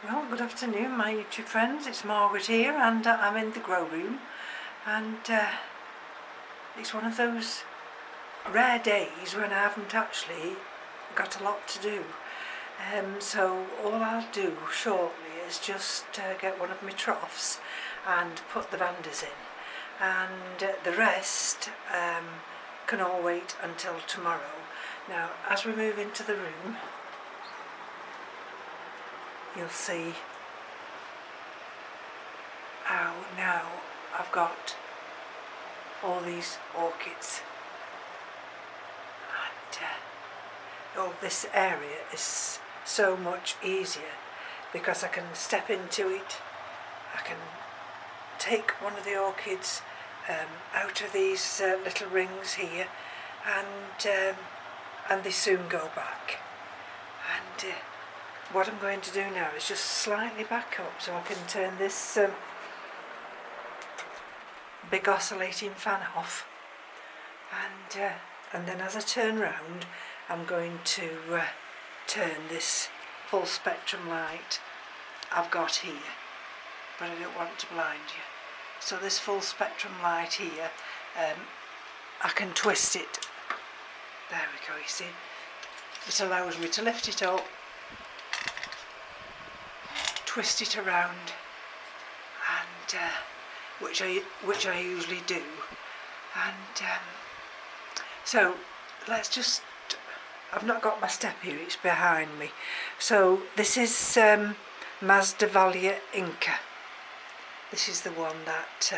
Well, good afternoon my YouTube friends, it's Margaret here and I'm in the grow room, and it's one of those rare days when I haven't actually got a lot to do. So all I'll do shortly is just get one of my troughs and put the vandas in, and the rest can all wait until tomorrow. Now as we move into the room, you'll see how now I've got all these orchids, and this area is so much easier because I can step into it. I can take one of the orchids out of these little rings here, and they soon go back. And what I'm going to do now is just slightly back up so I can turn this big oscillating fan off, and then as I turn round I'm going to turn this full spectrum light I've got here, but I don't want to blind you. So this full spectrum light here, I can twist it. There we go, you see. It allows me to lift it up, twist it around, and which I usually do. And so let's just, I've not got my step here, it's behind me. So this is Masdevallia Inca. This is the one that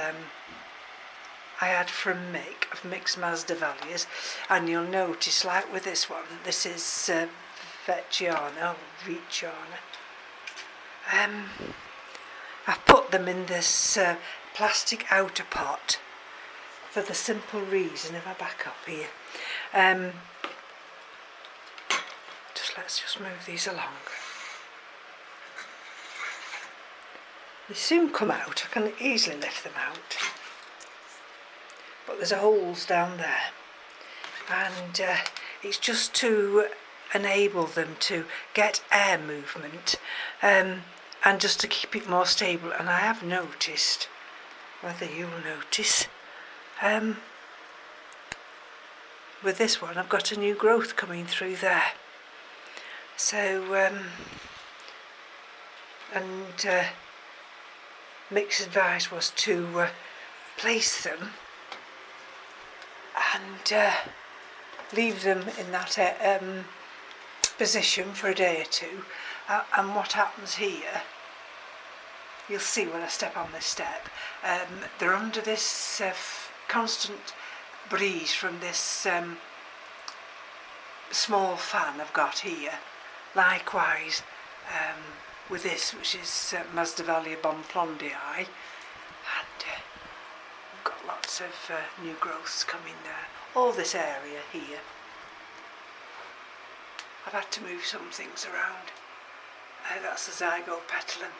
I had from Mick, of Mick's Masdevallias, and you'll notice, like with this one, this is Veciana. I've put them in this plastic outer pot for the simple reason, if I back up here, let's just move these along. They soon come out, I can easily lift them out, but there's holes down there, and it's just to enable them to get air movement, and just to keep it more stable. And I have noticed, whether you'll notice, with this one I've got a new growth coming through there. So Mick's advice was to place them and leave them in that position for a day or two, and what happens here, you'll see when I step on this step, they're under this constant breeze from this small fan I've got here. Likewise with this, which is Masdevallia Bonplondii, and we've got lots of new growths coming there. All this area here, I've had to move some things around. That's the Zygopetalum.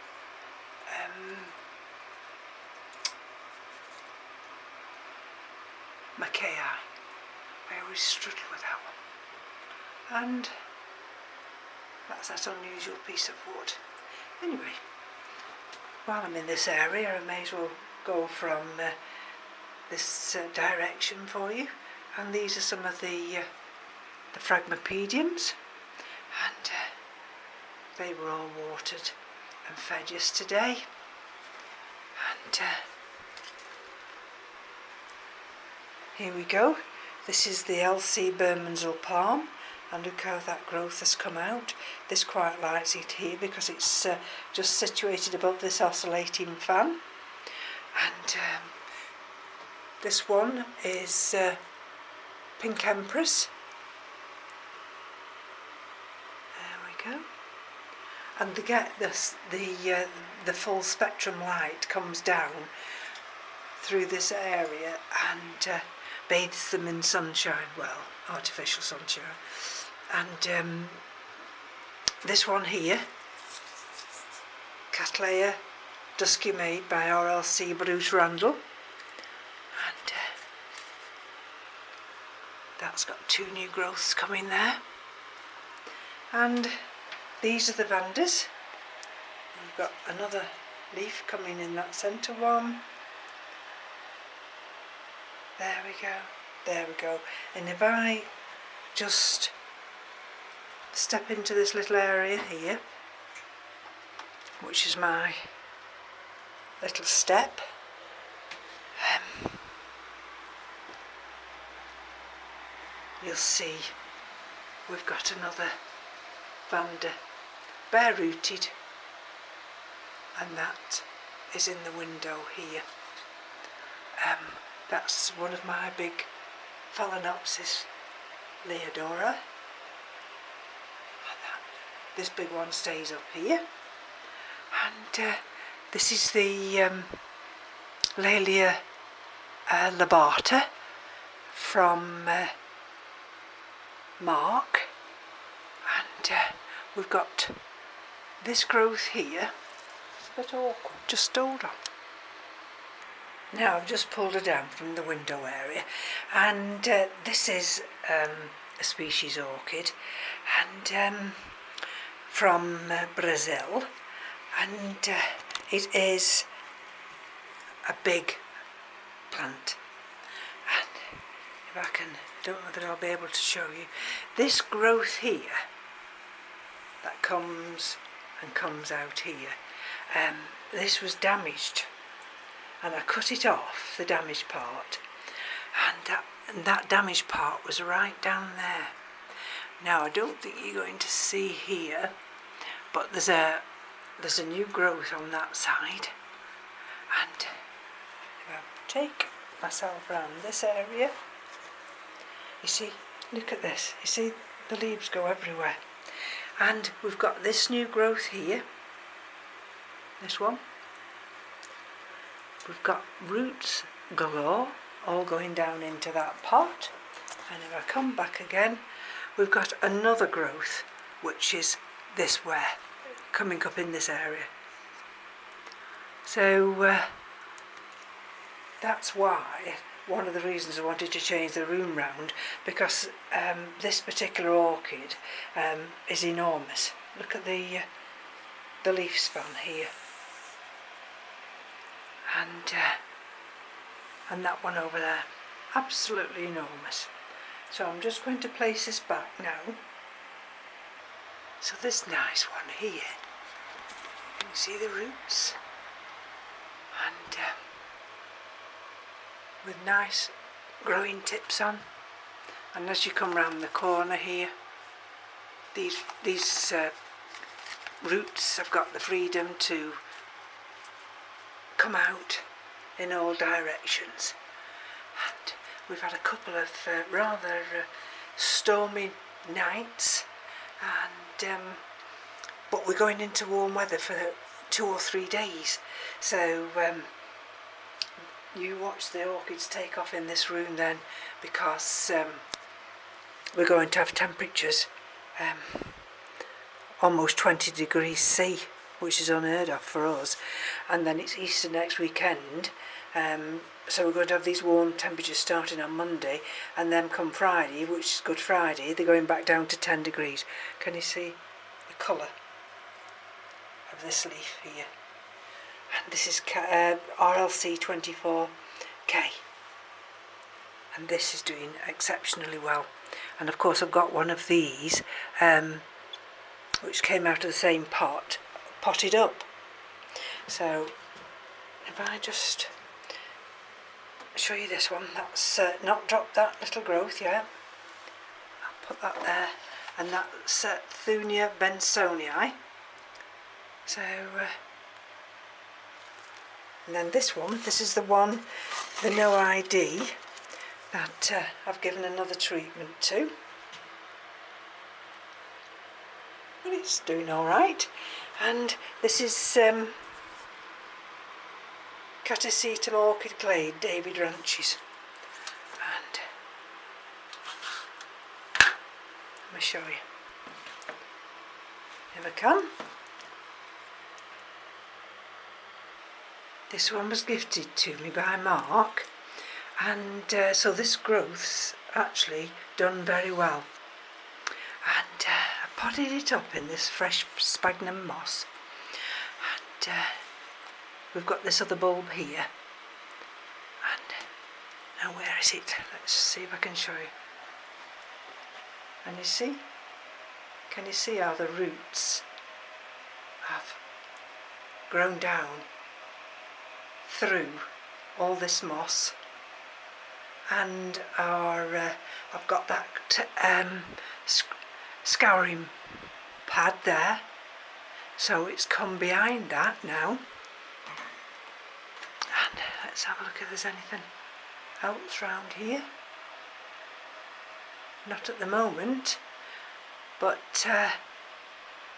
Mackay. I always struggle with that one. And that's that unusual piece of wood. Anyway, while I'm in this area, I may as well go from this direction for you. And these are some of the Fragmapediums, and they were all watered and fed yesterday. And here we go. This is the LC Bermondsey palm, and look how that growth has come out. This quite likes it here because it's just situated above this oscillating fan. And this one is Pink Empress. There we go. And to get this, the full spectrum light comes down through this area and bathes them in sunshine, well, artificial sunshine. And this one here, Cattleya Mendeleev by RLC Bruce Randall, and that's got two new growths coming there. And these are the vandas, we've got another leaf coming in that centre one. There we go, there we go. And if I just step into this little area here, which is my little step, you'll see we've got another Vanda bare rooted, and that is in the window here. That's one of my big Phalaenopsis Leodora. This big one stays up here, and this is the Cattleya Mendeleev from Mark, and we've got this growth here. It's a bit awkward, just hold on. Now I've just pulled her down from the window area, and this is a species orchid, and from Brazil, and it is a big plant. And if I can, don't know that I'll be able to show you this growth here that comes out here. This was damaged, and I cut it off, the damaged part, and that damaged part was right down there. Now I don't think you're going to see here, but there's a new growth on that side, and if I take myself around this area, you see, look at this, you see the leaves go everywhere, and we've got this new growth here, this one, we've got roots galore all going down into that pot, and if I come back again, we've got another growth which is this way, coming up in this area. So that's why, one of the reasons I wanted to change the room round, because this particular orchid is enormous. Look at the leaf span here, and that one over there, absolutely enormous. So I'm just going to place this back now. So this nice one here, you can see the roots, and with nice growing tips on, and as you come round the corner here, these roots have got the freedom to come out in all directions. And we've had a couple of rather stormy nights, and but we're going into warm weather for 2 or 3 days, so you watch the orchids take off in this room then, because we're going to have temperatures almost 20 degrees C, which is unheard of for us, and then it's Easter next weekend, so we're going to have these warm temperatures starting on Monday, and then come Friday, which is Good Friday, they're going back down to 10 degrees. Can you see the colour of this leaf here? And this is RLC 24K, and this is doing exceptionally well. And of course I've got one of these which came out of the same pot, potted up. So if I just show you this one, that's not dropped that little growth yet. I'll put that there, and that's Thunia bensonii. So and then this one, this is the one, the no ID, that I've given another treatment to, but it's doing all right. And this is Catacetum orchid clade, David Ranch's, and let me show you if I can. This one was gifted to me by Mark, and so this growth's actually done very well, and I potted it up in this fresh sphagnum moss, we've got this other bulb here, and now where is it? Let's see if I can show you. And you see, can you see how the roots have grown down through all this moss, and I've got that scouring pad there, so it's come behind that now. And let's have a look if there's anything else round here. Not at the moment, but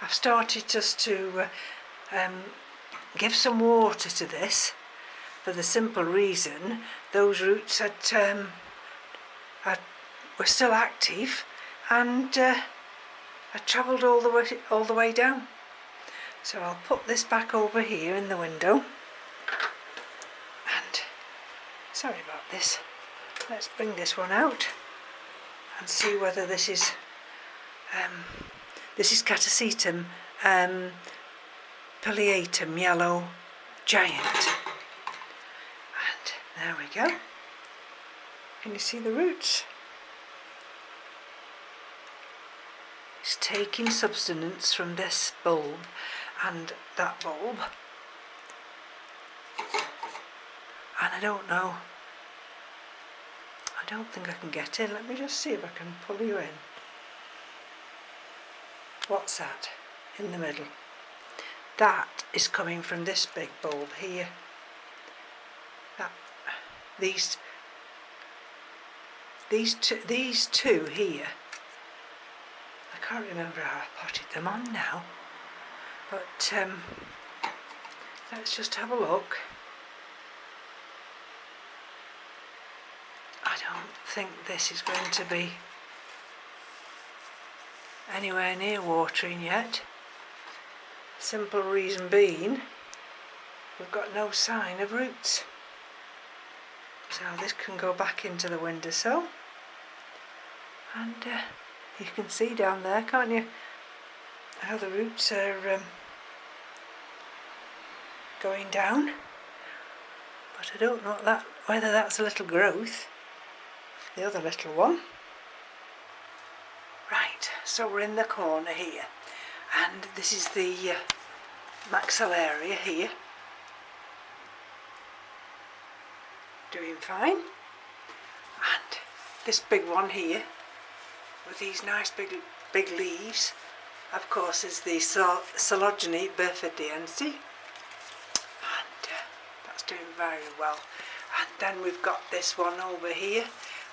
I've started just to give some water to this, for the simple reason those roots were still active, and I travelled all the way down. So I'll put this back over here in the window, and sorry about this, let's bring this one out and see whether this is Catacetum Polyatom yellow giant. And there we go. Can you see the roots? It's taking substance from this bulb and that bulb, and I don't know, I don't think I can get in. Let me just see if I can pull you in. What's that in the middle? That is coming from this big bulb here. These two here, I can't remember how I potted them on now, but let's just have a look. I don't think this is going to be anywhere near watering yet. Simple reason being, we've got no sign of roots. So this can go back into the windowsill, and you can see down there, can't you, how the roots are going down. But I don't know whether that's a little growth, the other little one. Right, so we're in the corner here, and this is the maxillaria here, doing fine, and this big one here with these nice big leaves, of course, is the Phalaenopsis bifidens, and that's doing very well. And then we've got this one over here,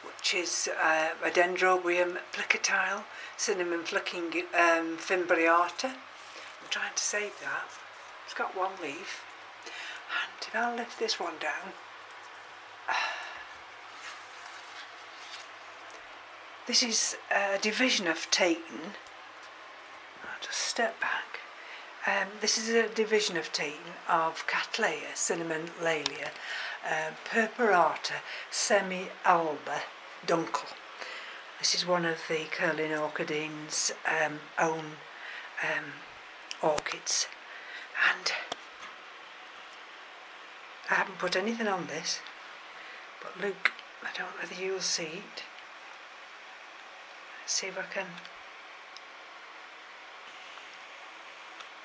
which is a Dendrobium plicatile, cinnamon flicking fimbriata. I'm trying to save that. It's got one leaf, and if I'll lift this one down, this is a division of Titan. I'll just step back. This is a division of Titan of Cattleya Mendeleev, purpurata semi-alba dunkel. This is one of the Phalaenopsids' own orchids, and I haven't put anything on this, but look, I don't know whether you'll see it. Let's see if I can.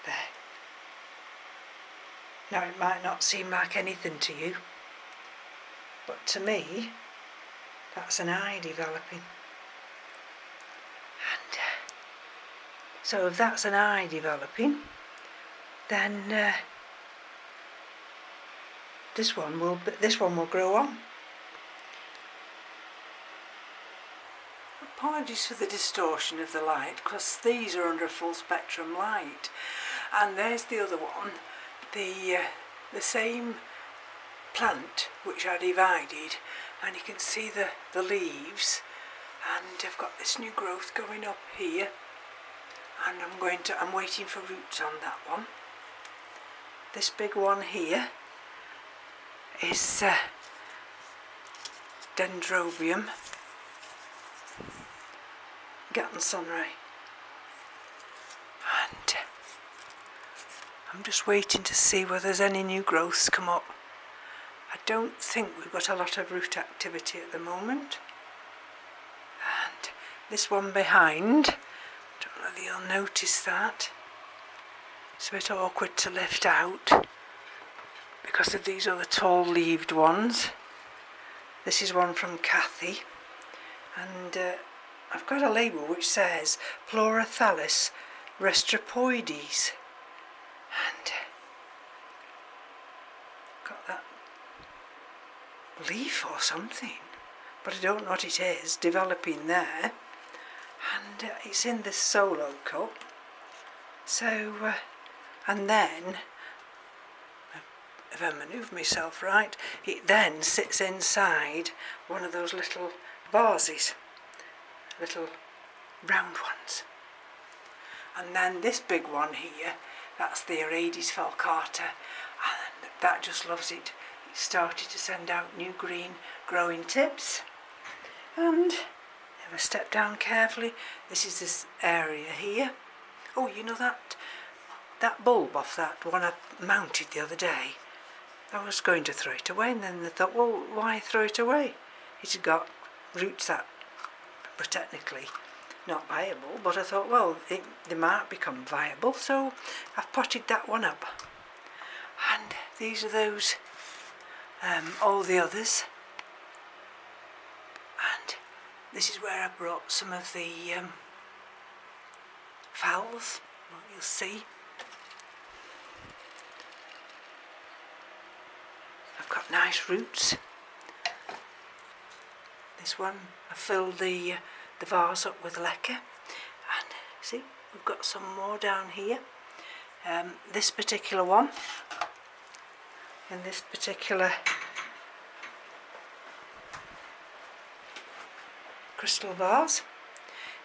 There. Now it might not seem like anything to you, but to me that's an eye developing. And so if that's an eye developing, then this one will grow on. Apologies for the distortion of the light, because these are under full spectrum light, and there's the other one, the same plant which I divided, and you can see the leaves, and I've got this new growth going up here, and I'm waiting for roots on that one. This big one here is Dendrobium. Getting sunray, and I'm just waiting to see whether there's any new growths come up. I don't think we've got a lot of root activity at the moment. And this one behind, don't know whether you'll notice that. It's a bit awkward to lift out because of these other tall leaved ones. This is one from Kathy, and I've got a label which says Pleurophthalus restropoides, and got that leaf or something, but I don't know what it is developing there, and it's in this solo cup. So and then if I manoeuvre myself right, it then sits inside one of those little vases, little round ones. And then this big one here, that's the Orchids falcata, and that just loves it. It started to send out new green growing tips. And if I step down carefully, this is this area here. Oh, you know that bulb off that one I mounted the other day? I was going to throw it away, and then I thought, well, why throw it away? It's got roots that were technically not viable, but I thought, well, they might become viable, so I've potted that one up. And these are those, all the others. And this is where I brought some of the fowls, what you'll see. I've got nice roots. This one, I filled the vase up with leca, and see, we've got some more down here. This particular one, in this particular crystal vase,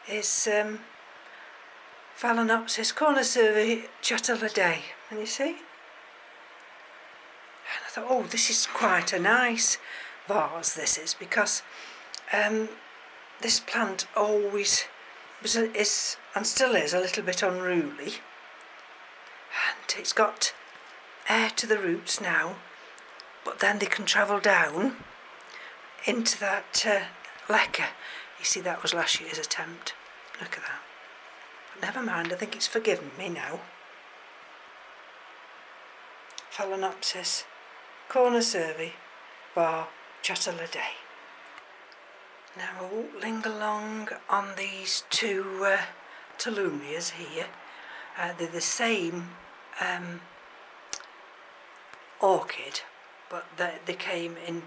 is Phalaenopsis Catacetum, and you see? And I thought, oh, this is quite a nice vase, this is, because this plant always is and still is a little bit unruly, and it's got air to the roots now, but then they can travel down into that leca. You see, that was last year's attempt. Look at that. But never mind, I think it's forgiven me now. Phalaenopsis Cornucervi var Chateladay. Now I won't linger long on these two Terrariums here. They're the same orchid, but they came in,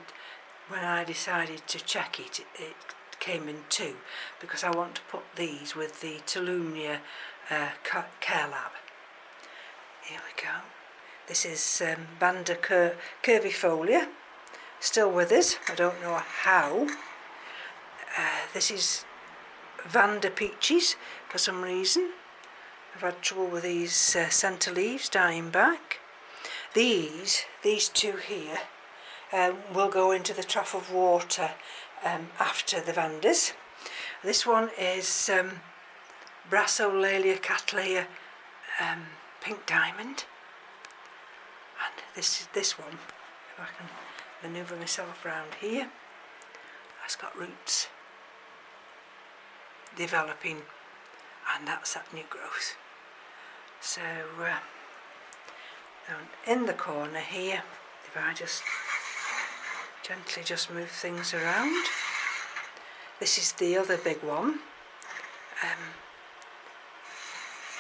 when I decided to check it, it came in two, because I want to put these with the Terraria Care Lab. Here we go. This is Vanda curvifolia, still with us, I don't know how. This is Vanda peaches, for some reason. I've had trouble with these centre leaves dying back. These two here will go into the trough of water after the Vandas. This one is Brassolalia Cattleya Pink Diamond. And this one, if I can manoeuvre myself around here, has got roots developing, and that's that new growth. So in the corner here, if I just gently just move things around, this is the other big one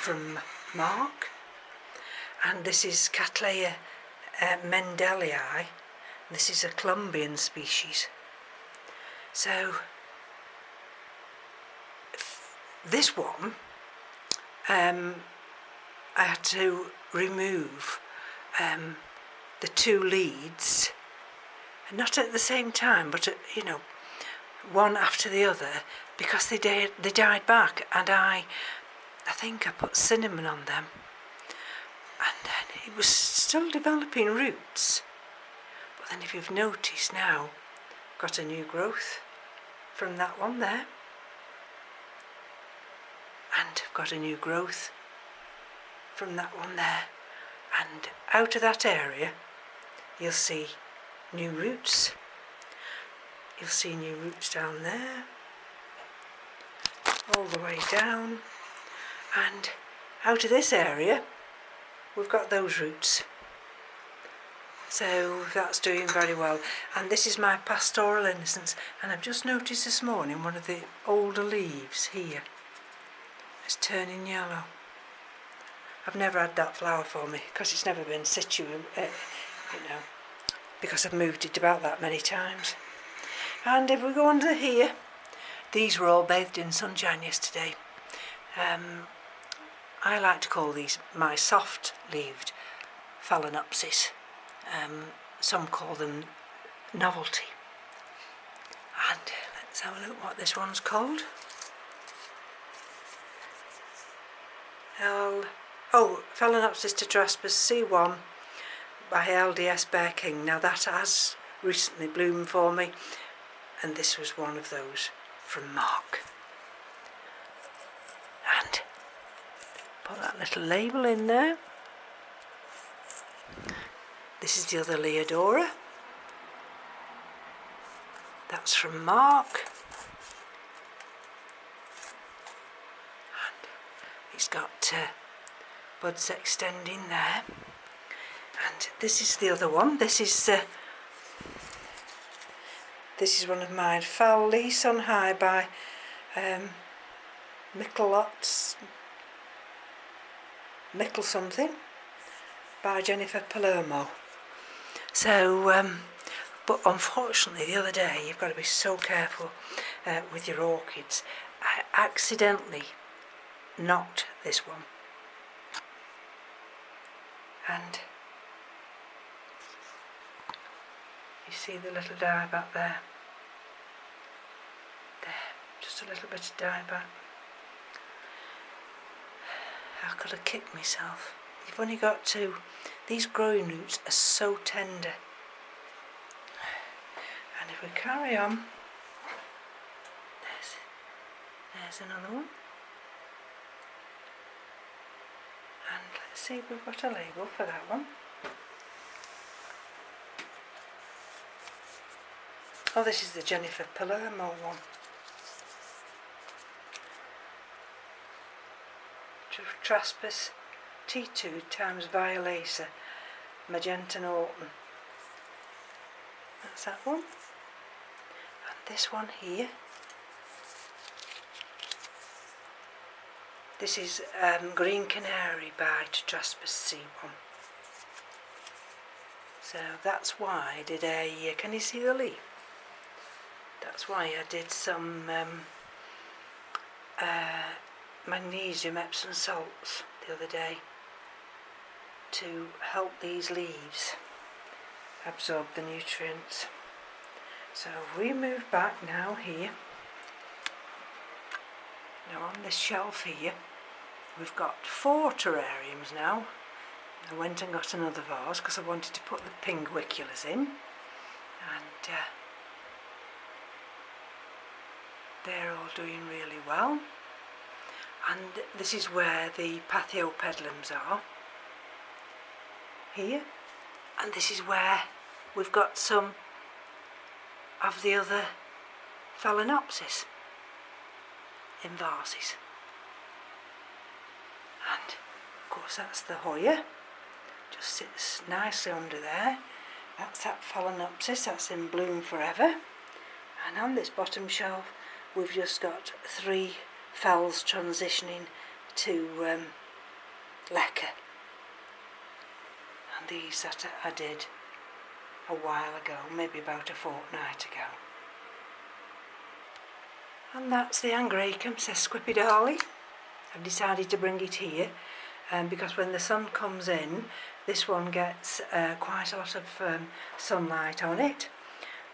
from Mark, and this is Cattleya Mendeleev. This is a Colombian species. So this one, I had to remove the two leads, not at the same time, but you know, one after the other, because they died back, and I think I put cinnamon on them, and then it was still developing roots. But then, if you've noticed now, got a new growth from that one there, and I've got a new growth from that one there. and out of that area you'll see new roots. You'll see new roots down there, all the way down, and out of this area we've got those roots. So that's doing very well. And this is my Pastoral Innocence, and I've just noticed this morning one of the older leaves here is turning yellow. I've never had that flower for me because it's never been situ, because I've moved it about that many times. And if we go under here, these were all bathed in sunshine yesterday. I like to call these my soft-leaved Phalaenopsis. Some call them Novelty. And let's have a look what this one's called. Phalaenopsis tetraspis C1 by LDS Bear King. Now that has recently bloomed for me, and this was one of those from Mark. And put that little label in there. This is the other Leodora. That's from Mark. And it's got buds extending there. And this is the other one. This is one of mine. Foul Lease on High by Mickle something by Jennifer Palermo. So, but unfortunately the other day, you've got to be so careful with your orchids. I accidentally knocked this one, and you see the little dieback there. Just a little bit of dieback. I could have kicked myself. You've only got two. These growing roots are so tender. And if we carry on, there's another one. And let's see if we've got a label for that one. Oh, this is the Jennifer Palermo one. Traspis T2 times Violacea, Magenta Autumn. That's that one. And this one here. This is Green Canary by Traspis C1. So that's why I did can you see the leaf? That's why I did some magnesium Epsom salts the other day to help these leaves absorb the nutrients. So we move back now here. Now on this shelf here we've got 4 terrariums now. I went and got another vase because I wanted to put the pinguiculas in, and they're all doing really well. And this is where the Phalaenopediums are, here, and this is where we've got some of the other Phalaenopsis in vases. And of course that's the Hoya, just sits nicely under there. That's that Phalaenopsis, that's in bloom forever. And on this bottom shelf we've just got 3 Phals transitioning to lacquer, and these that I did a while ago, maybe about a fortnight ago. And that's the Angraecum sesquipedale. I've decided to bring it here because when the sun comes in, this one gets quite a lot of sunlight on it,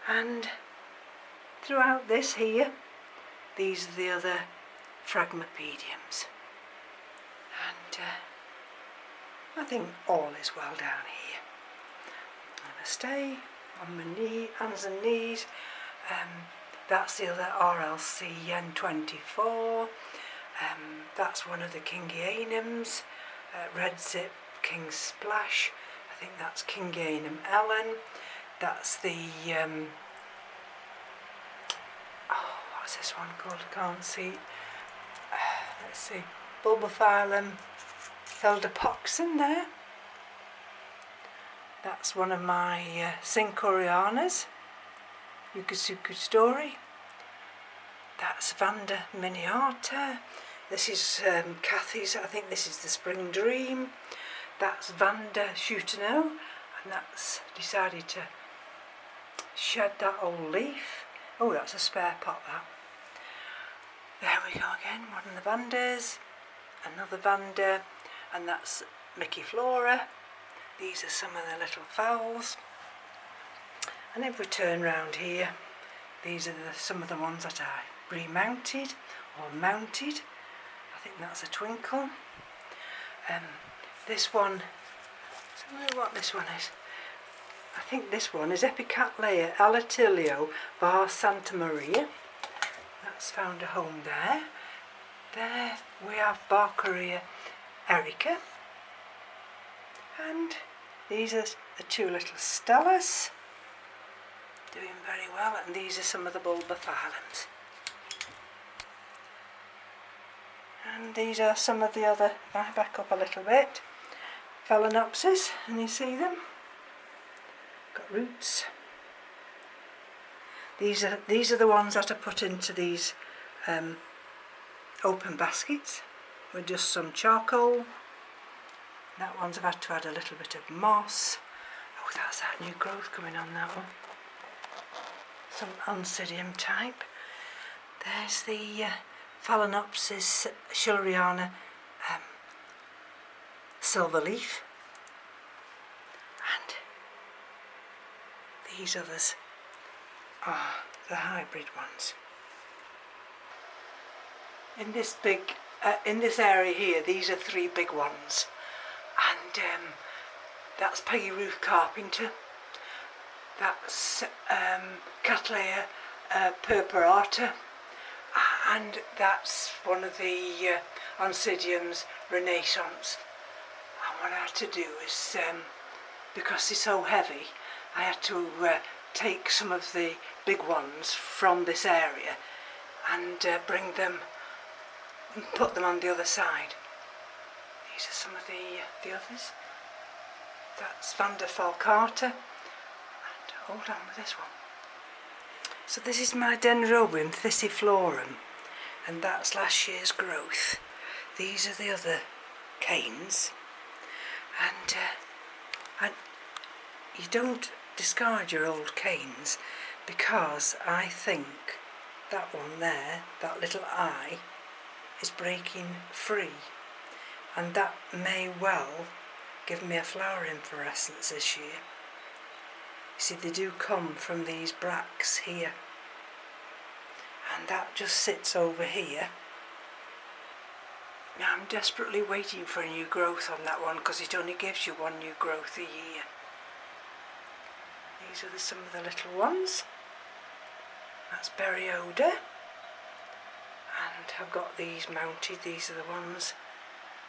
and throughout this here, these are the other Fragmapediums, and I think all is well down here. I'm going to stay on my hands and knees. That's the other RLC N24. That's one of the Kingianums, Red Zip King Splash. I think that's King Gainham Ellen. That's the oh, what's this one called? I can't see. Let's see, Bulbophyllum Felderpoxen there. That's one of my Cincorianas, Yucasuku Story. That's Vanda Miniata. This is Cathy's, I think this is the Spring Dream. That's Vanda Shootano, and that's decided to shed that old leaf. Oh, that's a spare pot, that. There we go again, one of the Vandas, another Vanda, and that's Mickey Flora. These are some of the little fowls. And if we turn round here, these are some of the ones that I remounted or mounted. I think that's a Twinkle. This one, I don't know what this one is. I think this one is Epicattleya Alatilio var Santa Maria. That's found a home there. There we have Barcaria Erica. And these are the two little Stellas, doing very well, and these are some of the Bulbophyllums. And these are some of the other, if I back up a little bit, Phalaenopsis, and you see them, got roots. These are the ones that are put into these open baskets with just some charcoal. That one's I've had to add a little bit of moss. Oh, that's that new growth coming on, that one. Some Oncidium type. There's the Phalaenopsis Schilleriana Silverleaf. And these others are the hybrid ones. In this in this area here, these are three big ones. And that's Peggy Ruth Carpenter, that's Cattleya purpurata, and that's one of the Oncidiums Renaissance. And what I had to do is, because they're so heavy, I had to take some of the big ones from this area and bring them and put them on the other side. These are some of the others. That's Vanda Falcata, and hold on with this one. So this is my Dendrobium Fissy Florum, and that's last year's growth. These are the other canes, and you don't discard your old canes, because I think that one there, that little eye, is breaking free. And that may well give me a flower inflorescence this year. You see, they do come from these bracts here, and that just sits over here. Now I'm desperately waiting for a new growth on that one, because it only gives you one new growth a year. These are some of the little ones. That's Berryoda, and I've got these mounted. These are the ones,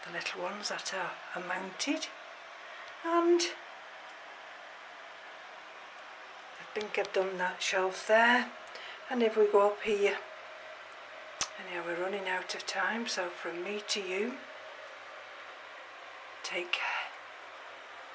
the little ones that are mounted, and I think I've done that shelf there. And if we go up here, and now we're running out of time, so from me to you, take care.